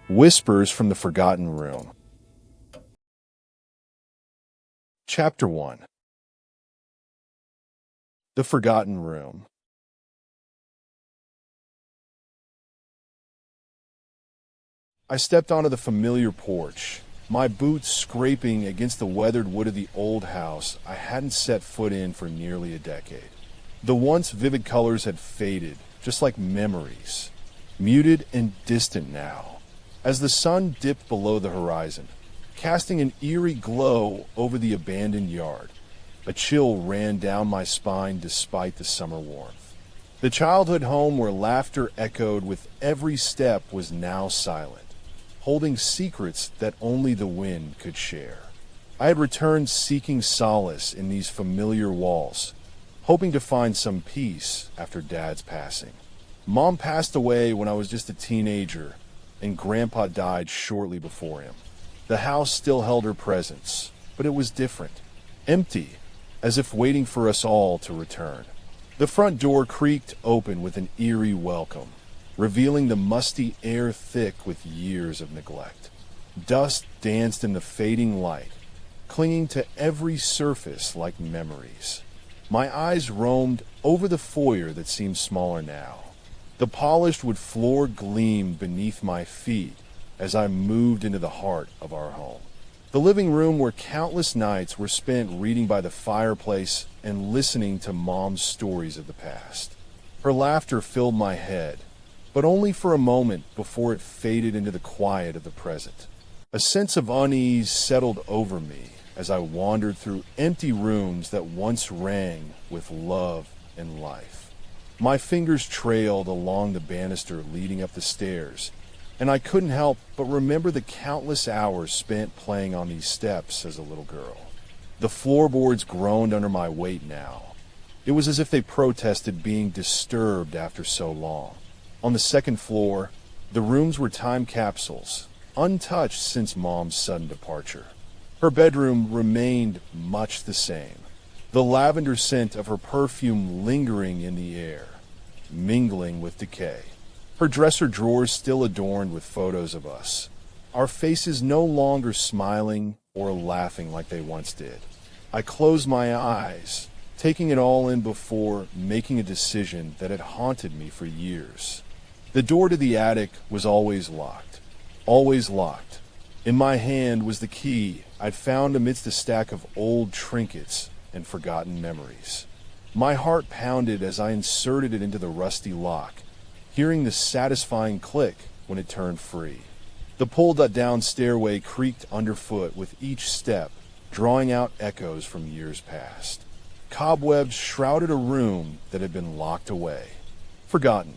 Whispers from the Forgotten Room. Chapter 1. The Forgotten Room. I stepped onto the familiar porch, my boots scraping against the weathered wood of the old house I hadn't set foot in for nearly a decade. The once vivid colors had faded, just like memories, muted and distant now. As the sun dipped below the horizon, casting an eerie glow over the abandoned yard, a chill ran down my spine despite the summer warmth. The childhood home where laughter echoed with every step was now silent, holding secrets that only the wind could share. I had returned seeking solace in these familiar walls, hoping to find some peace after Dad's passing. Mom passed away when I was just a teenager, and Grandpa died shortly before him. The house still held her presence, but it was different. Empty, as if waiting for us all to return. The front door creaked open with an eerie welcome, revealing the musty air thick with years of neglect. Dust danced in the fading light, clinging to every surface like memories. My eyes roamed over the foyer that seemed smaller now. The polished wood floor gleamed beneath my feet as I moved into the heart of our home. The living room where countless nights were spent reading by the fireplace and listening to Mom's stories of the past. Her laughter filled my head, but only for a moment before it faded into the quiet of the present. A sense of unease settled over me as I wandered through empty rooms that once rang with love and life. My fingers trailed along the banister leading up the stairs, and I couldn't help but remember the countless hours spent playing on these steps as a little girl. The floorboards groaned under my weight now. It was as if they protested being disturbed after so long. On the second floor, the rooms were time capsules, untouched since Mom's sudden departure. Her bedroom remained much the same, the lavender scent of her perfume lingering in the air, mingling with decay. Her dresser drawers still adorned with photos of us, our faces no longer smiling or laughing like they once did. I closed my eyes, taking it all in before making a decision that had haunted me for years. The door to the attic was always locked. Always locked. In my hand was the key I'd found amidst a stack of old trinkets and forgotten memories. My heart pounded as I inserted it into the rusty lock, hearing the satisfying click when it turned free. The pulled-down stairway creaked underfoot with each step, drawing out echoes from years past. Cobwebs shrouded a room that had been locked away. Forgotten.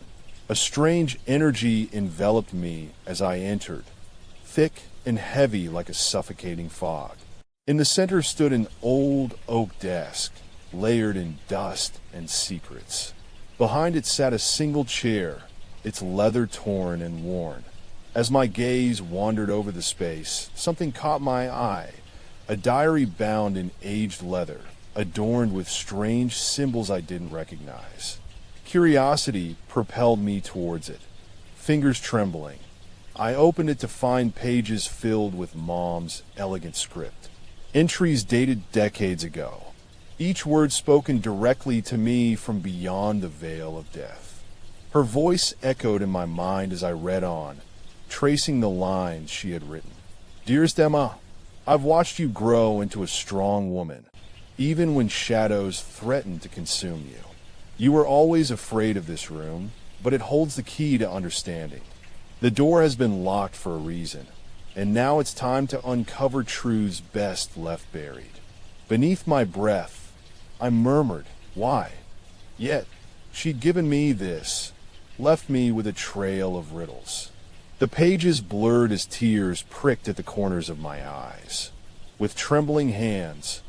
A strange energy enveloped me as I entered, thick and heavy like a suffocating fog. In the center stood an old oak desk, layered in dust and secrets. Behind it sat a single chair, its leather torn and worn. As my gaze wandered over the space, something caught my eye, a diary bound in aged leather, adorned with strange symbols I didn't recognize. Curiosity propelled me towards it, fingers trembling. I opened it to find pages filled with Mom's elegant script. Entries dated decades ago, each word spoken directly to me from beyond the veil of death. Her voice echoed in my mind as I read on, tracing the lines she had written. Dearest Emma, I've watched you grow into a strong woman, even when shadows threatened to consume you. You were always afraid of this room, but it holds the key to understanding. The door has been locked for a reason, and now it's time to uncover truths best left buried. Beneath my breath, I murmured, why? Yet, she'd given me this, left me with a trail of riddles. The pages blurred as tears pricked at the corners of my eyes. With trembling hands,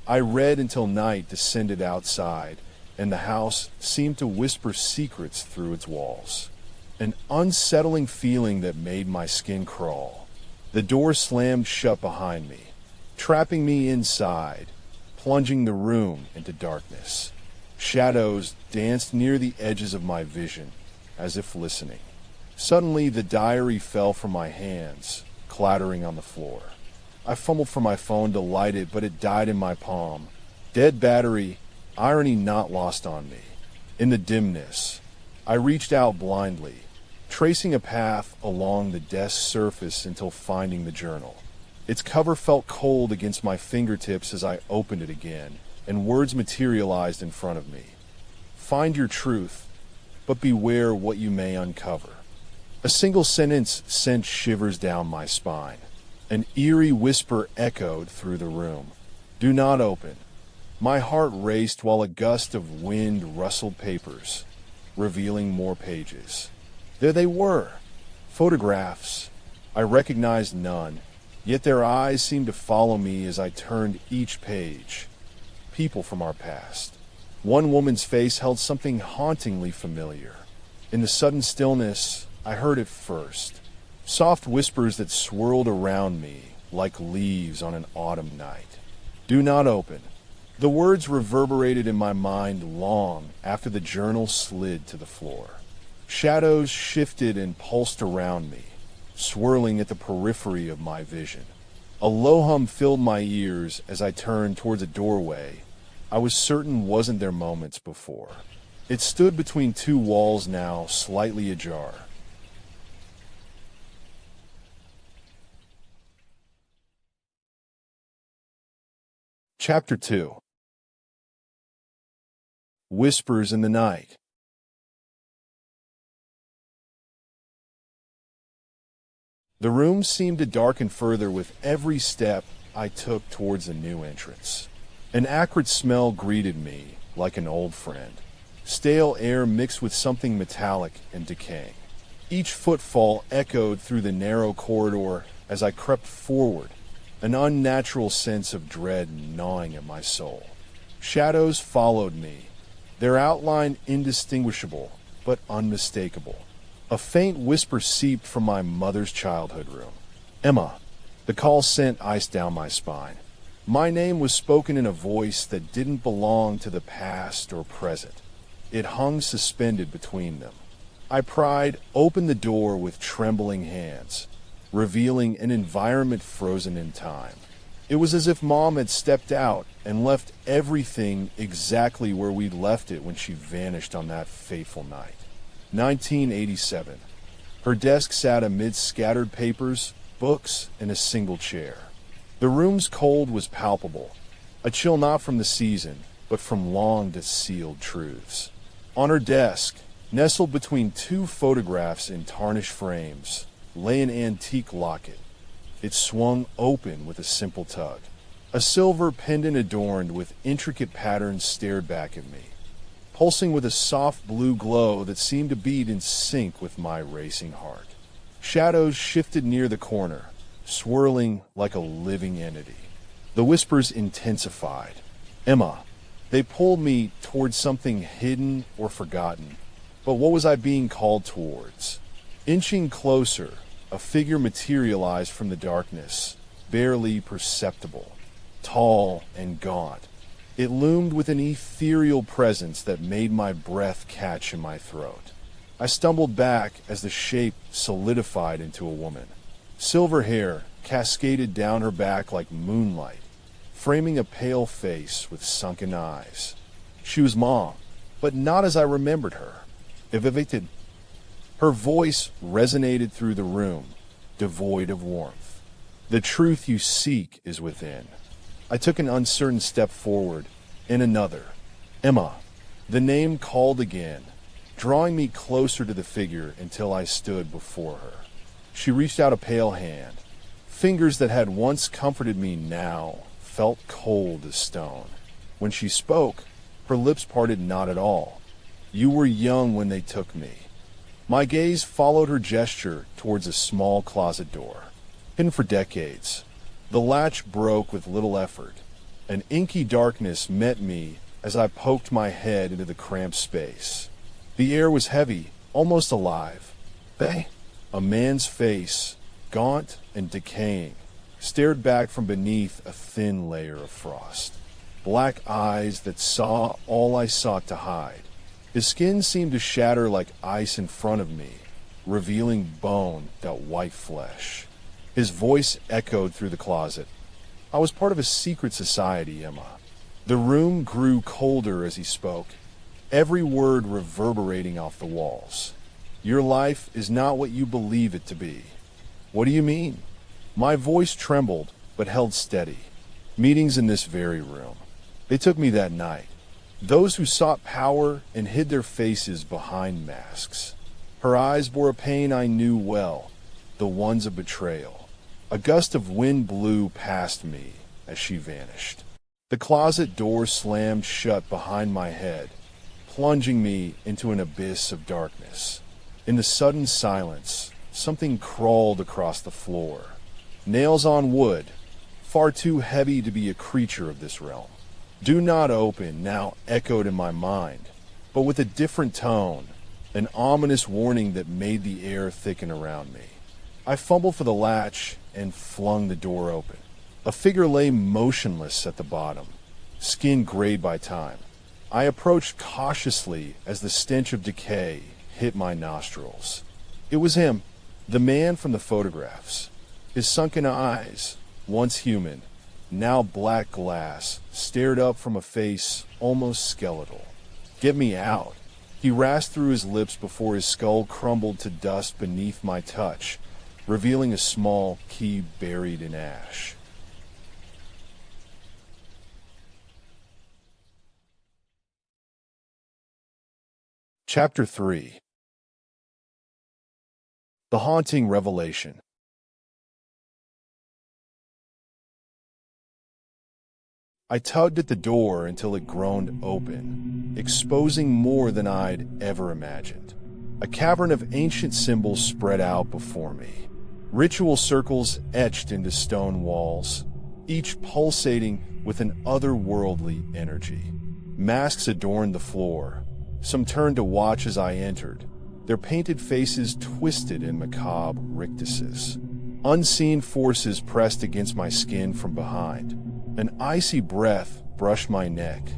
I read until night descended outside, and the house seemed to whisper secrets through its walls. An unsettling feeling that made my skin crawl. The door slammed shut behind me, trapping me inside, plunging the room into darkness. Shadows danced near the edges of my vision, as if listening. Suddenly, the diary fell from my hands, clattering on the floor. I fumbled for my phone to light it, but it died in my palm. Dead battery, irony not lost on me. In the dimness, I reached out blindly, tracing a path along the desk surface until finding the journal. Its cover felt cold against my fingertips as I opened it again, and words materialized in front of me. Find your truth, but beware what you may uncover. A single sentence sent shivers down my spine. An eerie whisper echoed through the room. Do not open. My heart raced while a gust of wind rustled papers, revealing more pages. There they were, photographs. I recognized none, yet their eyes seemed to follow me as I turned each page. People from our past. One woman's face held something hauntingly familiar. In the sudden stillness, I heard it first. Soft whispers that swirled around me like leaves on an autumn night. Do not open. The words reverberated in my mind long after the journal slid to the floor. Shadows shifted and pulsed around me, swirling at the periphery of my vision. A low hum filled my ears as I turned towards a doorway I was certain wasn't there moments before. It stood between two walls now, slightly ajar. Chapter 2. Whispers in the Night. The room seemed to darken further with every step I took towards the new entrance. An acrid smell greeted me, like an old friend. Stale air mixed with something metallic and decaying. Each footfall echoed through the narrow corridor as I crept forward, an unnatural sense of dread gnawing at my soul. Shadows followed me, their outline indistinguishable but unmistakable. A faint whisper seeped from my mother's childhood room. Emma. The call sent ice down my spine. My name was spoken in a voice that didn't belong to the past or present. It hung suspended between them. I pried open the door with trembling hands, revealing an environment frozen in time. It was as if Mom had stepped out and left everything exactly where we'd left it when she vanished on that fateful night. 1987. Her desk sat amid scattered papers, books, and a single chair. The room's cold was palpable, a chill not from the season, but from long-concealed truths. On her desk, nestled between two photographs in tarnished frames, lay an antique locket. It swung open with a simple tug. A silver pendant adorned with intricate patterns stared back at me, pulsing with a soft blue glow that seemed to beat in sync with my racing heart. Shadows shifted near the corner, swirling like a living entity. The whispers intensified. Emma. They pulled me towards something hidden or forgotten. But what was I being called towards? Inching closer, a figure materialized from the darkness, barely perceptible, tall and gaunt. It loomed with an ethereal presence that made my breath catch in my throat. I stumbled back as the shape solidified into a woman. Silver hair cascaded down her back like moonlight, framing a pale face with sunken eyes. She was Mom, but not as I remembered her. Evicted. Her voice resonated through the room, devoid of warmth. The truth you seek is within. I took an uncertain step forward, and another. Emma. The name called again, drawing me closer to the figure until I stood before her. She reached out a pale hand. Fingers that had once comforted me now felt cold as stone. When she spoke, her lips parted not at all. You were young when they took me. My gaze followed her gesture towards a small closet door. Hidden for decades, the latch broke with little effort. An inky darkness met me as I poked my head into the cramped space. The air was heavy, almost alive. They, a man's face, gaunt and decaying, stared back from beneath a thin layer of frost. Black eyes that saw all I sought to hide. His skin seemed to shatter like ice in front of me, revealing bone that white flesh. His voice echoed through the closet. I was part of a secret society, Emma. The room grew colder as he spoke, every word reverberating off the walls. Your life is not what you believe it to be. What do you mean? My voice trembled, but held steady. Meetings in this very room. They took me that night. Those who sought power and hid their faces behind masks. Her eyes bore a pain I knew well, the ones of betrayal. A gust of wind blew past me as she vanished. The closet door slammed shut behind my head, plunging me into an abyss of darkness. In the sudden silence, something crawled across the floor. Nails on wood, far too heavy to be a creature of this realm. "Do not open" now echoed in my mind, but with a different tone, an ominous warning that made the air thicken around me. I fumbled for the latch and flung the door open. A figure lay motionless at the bottom, skin grayed by time. I approached cautiously as the stench of decay hit my nostrils. It was him, the man from the photographs. His sunken eyes, once human, now black glass, stared up from a face almost skeletal. "Get me out." He rasped through his lips before his skull crumbled to dust beneath my touch, revealing a small key buried in ash. Chapter 3. The Haunting Revelation. I tugged at the door until it groaned open, exposing more than I'd ever imagined. A cavern of ancient symbols spread out before me. Ritual circles etched into stone walls, each pulsating with an otherworldly energy. Masks adorned the floor. Some turned to watch as I entered, their painted faces twisted in macabre rictuses. Unseen forces pressed against my skin from behind. An icy breath brushed my neck.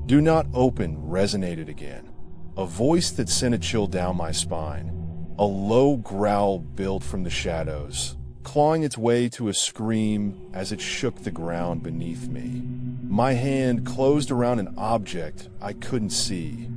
"Do not open" resonated again. A voice that sent a chill down my spine. A low growl built from the shadows, clawing its way to a scream as it shook the ground beneath me. My hand closed around an object I couldn't see,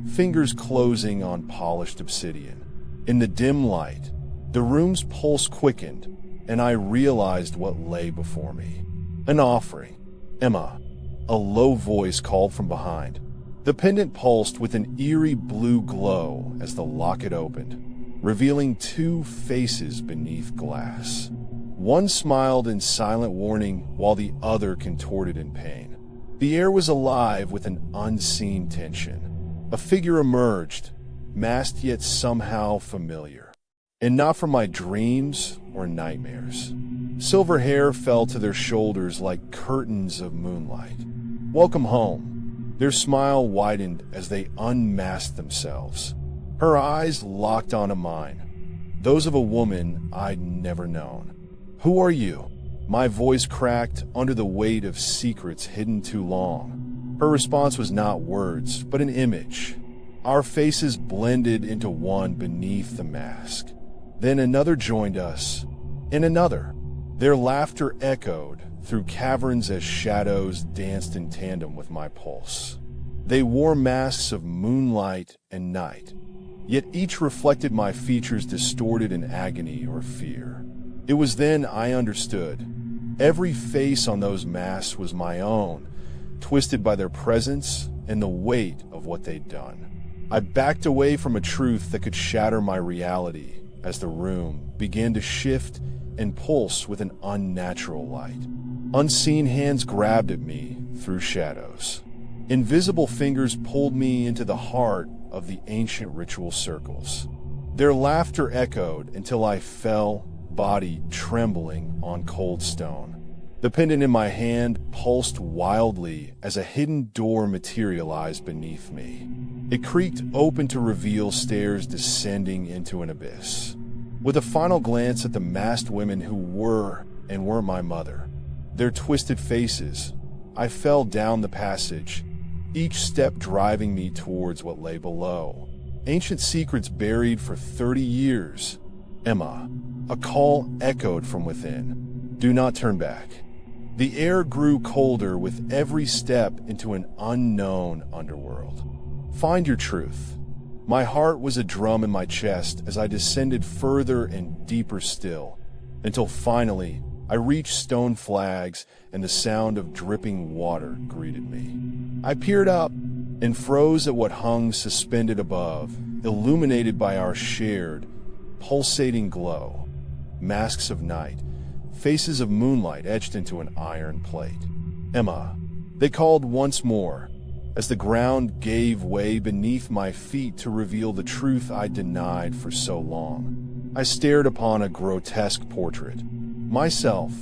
fingers closing on polished obsidian. In the dim light, the room's pulse quickened, and I realized what lay before me. An offering. "Emma," a low voice called from behind. The pendant pulsed with an eerie blue glow as the locket opened, revealing two faces beneath glass. One smiled in silent warning while the other contorted in pain. The air was alive with an unseen tension. A figure emerged, masked yet somehow familiar. And not from my dreams or nightmares. Silver hair fell to their shoulders like curtains of moonlight. "Welcome home." Their smile widened as they unmasked themselves. Her eyes locked onto mine, those of a woman I'd never known. "Who are you?" My voice cracked under the weight of secrets hidden too long. Her response was not words, but an image. Our faces blended into one beneath the mask. Then another joined us, and another. Their laughter echoed through caverns as shadows danced in tandem with my pulse. They wore masks of moonlight and night, yet each reflected my features distorted in agony or fear. It was then I understood. Every face on those masks was my own, twisted by their presence and the weight of what they'd done. I backed away from a truth that could shatter my reality as the room began to shift and pulse with an unnatural light. Unseen hands grabbed at me through shadows. Invisible fingers pulled me into the heart of the ancient ritual circles. Their laughter echoed until I fell, body trembling on cold stone. The pendant in my hand pulsed wildly as a hidden door materialized beneath me. It creaked open to reveal stairs descending into an abyss. With a final glance at the masked women who were and weren't my mother, their twisted faces, I fell down the passage, each step driving me towards what lay below. Ancient secrets buried for 30 years. Emma. A call echoed from within. Do not turn back. The air grew colder with every step into an unknown underworld. Find your truth. My heart was a drum in my chest as I descended further and deeper still, until finally I reached stone flags and the sound of dripping water greeted me. I peered up and froze at what hung suspended above, illuminated by our shared, pulsating glow. Masks of night, faces of moonlight etched into an iron plate. Emma, they called once more, as the ground gave way beneath my feet to reveal the truth I denied for so long. I stared upon a grotesque portrait. Myself,